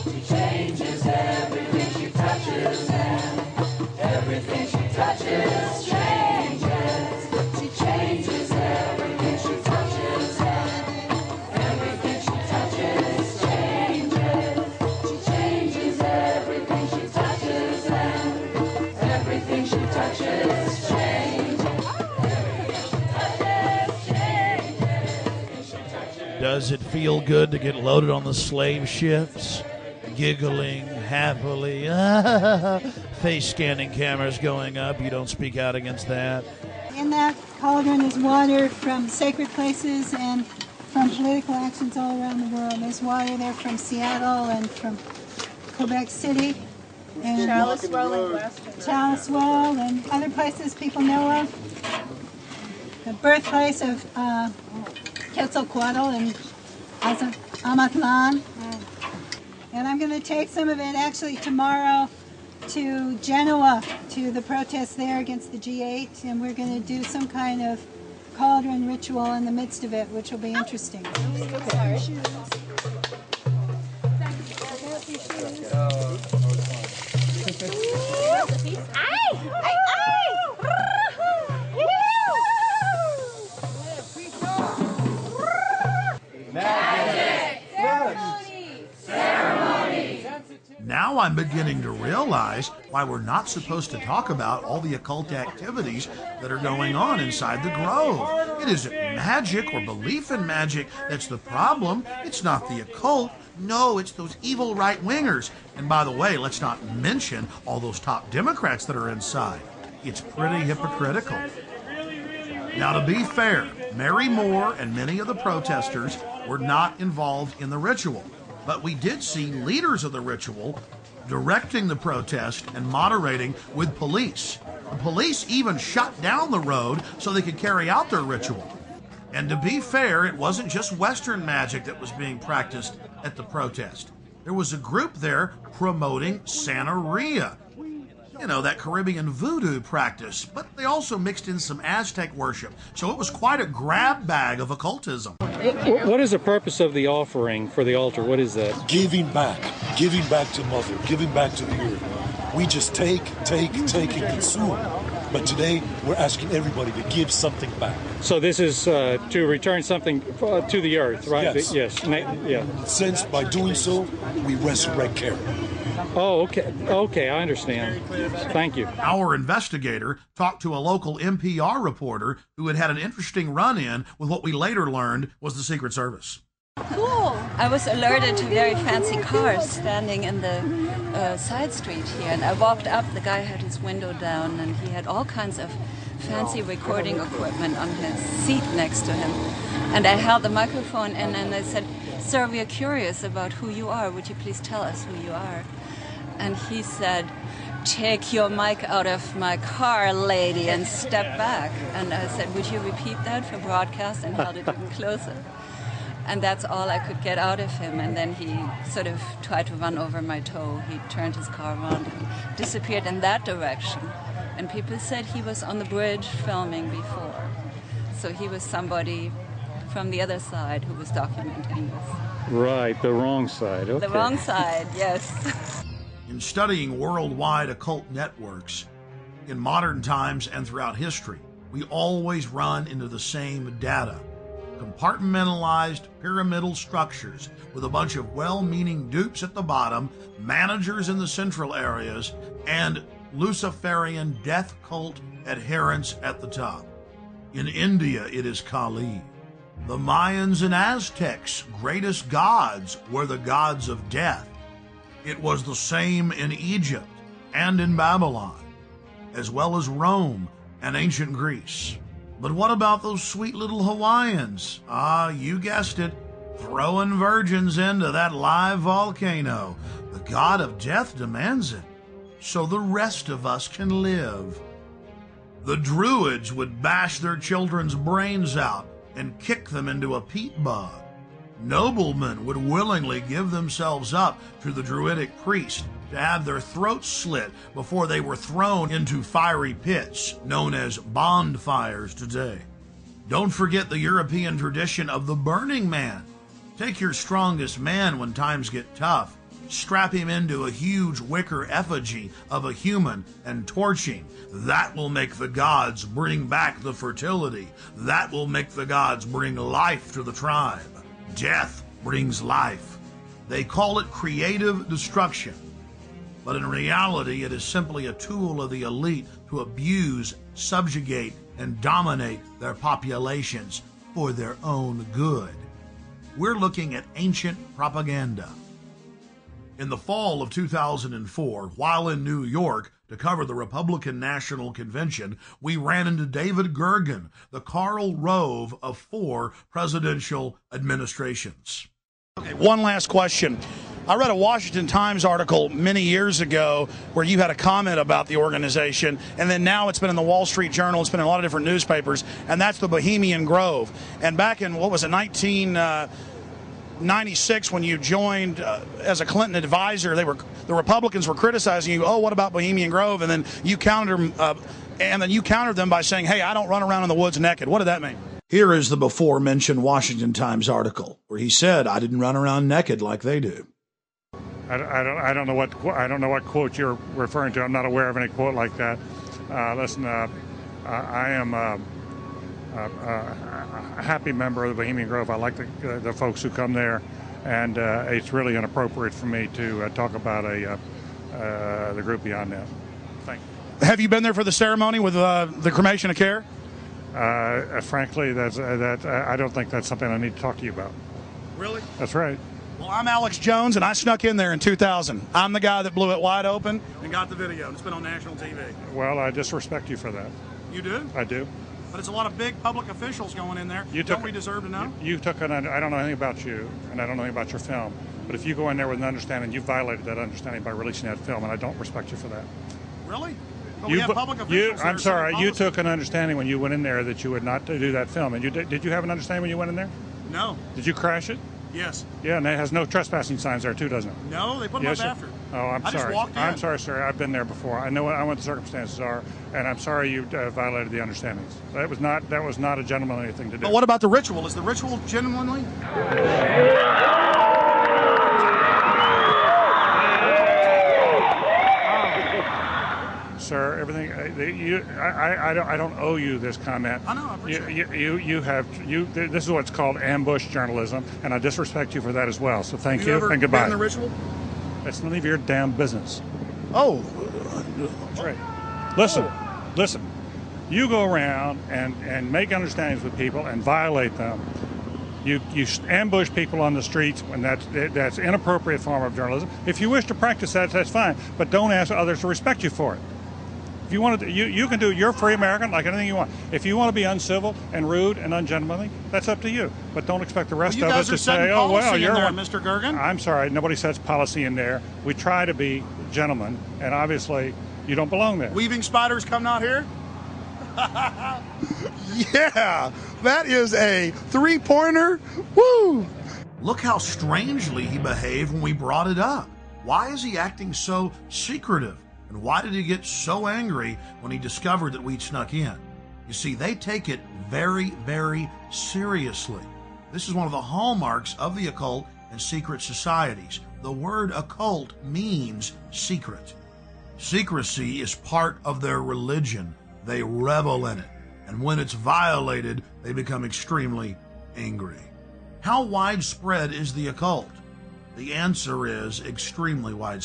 She changes everything she touches, and everything she touches changes. She changes everything she touches, and everything she touches changes. She changes everything she touches, and everything she touches changes. Does it feel good to get loaded on the slave ships? Giggling happily, face scanning cameras going up. You don't speak out against that. In that cauldron is water from sacred places and from political actions all around the world. There's water there from Seattle and from Quebec City. And Chalice Well in Western. Chalice Well and other places people know of. The birthplace of Quetzalcoatl and Amatlan. And I'm going to take some of it actually tomorrow to Genoa, to the protests there against the G8, and we're going to do some kind of cauldron ritual in the midst of it, which will be interesting. Sorry. Now I'm beginning to realize why we're not supposed to talk about all the occult activities that are going on inside the Grove. It isn't magic or belief in magic that's the problem. It's not the occult. No, it's those evil right-wingers. And by the way, let's not mention all those top Democrats that are inside. It's pretty hypocritical. Now, to be fair, Mary Moore and many of the protesters were not involved in the ritual. But we did see leaders of the ritual directing the protest and moderating with police. The police even shut down the road so they could carry out their ritual. And to be fair, it wasn't just Western magic that was being practiced at the protest. There was a group there promoting Santeria. You know, that Caribbean voodoo practice, but they also mixed in some Aztec worship. So it was quite a grab bag of occultism. What is the purpose of the offering for the altar? What is that? Giving back to Mother, giving back to the earth. We just take, and consume. But today, we're asking everybody to give something back. So this is to return something to the earth, right? Yes. Yeah. Since by doing so, we resurrect character. Oh, okay. Okay, I understand. Thank you. Our investigator talked to a local NPR reporter who had an interesting run-in with what we later learned was the Secret Service. Cool. I was alerted to very fancy cars standing in the side street here, and I walked up. The guy had his window down, and he had all kinds of fancy recording equipment on his seat next to him. And I held the microphone in, and I said, "Sir, we are curious about who you are. Would you please tell us who you are?" And he said, "Take your mic out of my car, lady, and step back." And I said, "Would you repeat that for broadcast?" And held it even closer. And that's all I could get out of him. And then he sort of tried to run over my toe. He turned his car around and disappeared in that direction. And people said he was on the bridge filming before. So he was somebody from the other side who was documenting this. Right, the wrong side. Okay. The wrong side, yes. In studying worldwide occult networks, in modern times and throughout history, we always run into the same data. Compartmentalized pyramidal structures with a bunch of well-meaning dupes at the bottom, managers in the central areas, and Luciferian death cult adherents at the top. In India, it is Kali. The Mayans and Aztecs' greatest gods were the gods of death. It was the same in Egypt and in Babylon, as well as Rome and ancient Greece. But what about those sweet little Hawaiians? Ah, you guessed it, throwing virgins into that live volcano. The god of death demands it, so the rest of us can live. The Druids would bash their children's brains out and kick them into a peat bog. Noblemen would willingly give themselves up to the Druidic priest to have their throats slit before they were thrown into fiery pits, known as bonfires today. Don't forget the European tradition of the Burning Man. Take your strongest man when times get tough. Strap him into a huge wicker effigy of a human and torch him. That will make the gods bring back the fertility. That will make the gods bring life to the tribe. Death brings life. They call it creative destruction. But in reality, it is simply a tool of the elite to abuse, subjugate, and dominate their populations for their own good. We're looking at ancient propaganda. In the fall of 2004, while in New York to cover the Republican National Convention, we ran into David Gergen, the Karl Rove of 4 presidential administrations. Okay, one last question. I read a Washington Times article many years ago where you had a comment about the organization, and then now it's been in the Wall Street Journal, it's been in a lot of different newspapers, and that's the Bohemian Grove. And back in, 1996, when you joined as a Clinton advisor, the Republicans were criticizing you. Oh, what about Bohemian Grove? And then you countered them by saying, "Hey, I don't run around in the woods naked." What did that mean? Here is the before-mentioned Washington Times article where he said, "I didn't run around naked like they do." I don't know what quote you're referring to. I'm not aware of any quote like that. Listen, I am a happy member of the Bohemian Grove. I like the folks who come there, and it's really inappropriate for me to talk about the group beyond that. Thank you. Have you been there for the ceremony with the cremation of care? Frankly, I don't think that's something I need to talk to you about. Really? That's right. Well, I'm Alex Jones, and I snuck in there in 2000. I'm the guy that blew it wide open and got the video. It's been on national TV. Well, I disrespect you for that. You do? I do. But it's a lot of big public officials going in there. Don't we deserve to know? I don't know anything about you, and I don't know anything about your film. But if you go in there with an understanding, you violated that understanding by releasing that film, and I don't respect you for that. Really? But we have public officials. I'm sorry. You took an understanding when you went in there that you would not do that film. And did you have an understanding when you went in there? No. Did you crash it? Yes. Yeah, and it has no trespassing signs there too, doesn't it? No, they put them up after. Oh, I'm sorry. Just walked in. I'm sorry, sir. I've been there before. I know what the circumstances are, and I'm sorry you violated the understandings. That was not a gentlemanly thing to do. But what about the ritual? Is the ritual gentlemanly? Sir, everything I don't owe you this comment. I know. I appreciate it. This is what's called ambush journalism, and I disrespect you for that as well. So thank you you and goodbye. Been in the ritual? That's none of your damn business. Oh, that's right. Listen. You go around and make understandings with people and violate them. You ambush people on the streets, and that's inappropriate form of journalism. If you wish to practice that, that's fine, but don't ask others to respect you for it. If you want to, you can do. You're a free American, like anything you want. If you want to be uncivil and rude and ungentlemanly, that's up to you. But don't expect the rest of us to say, "Oh well, you're one." Mr. Gergen. I'm sorry, nobody sets policy in there. We try to be gentlemen, and obviously, you don't belong there. Weaving spiders come out here. Yeah, that is a 3-pointer. Woo! Look how strangely he behaved when we brought it up. Why is he acting so secretive? And why did he get so angry when he discovered that we'd snuck in? You see, they take it very, very seriously. This is one of the hallmarks of the occult and secret societies. The word occult means secret. Secrecy is part of their religion. They revel in it. And when it's violated, they become extremely angry. How widespread is the occult? The answer is extremely widespread.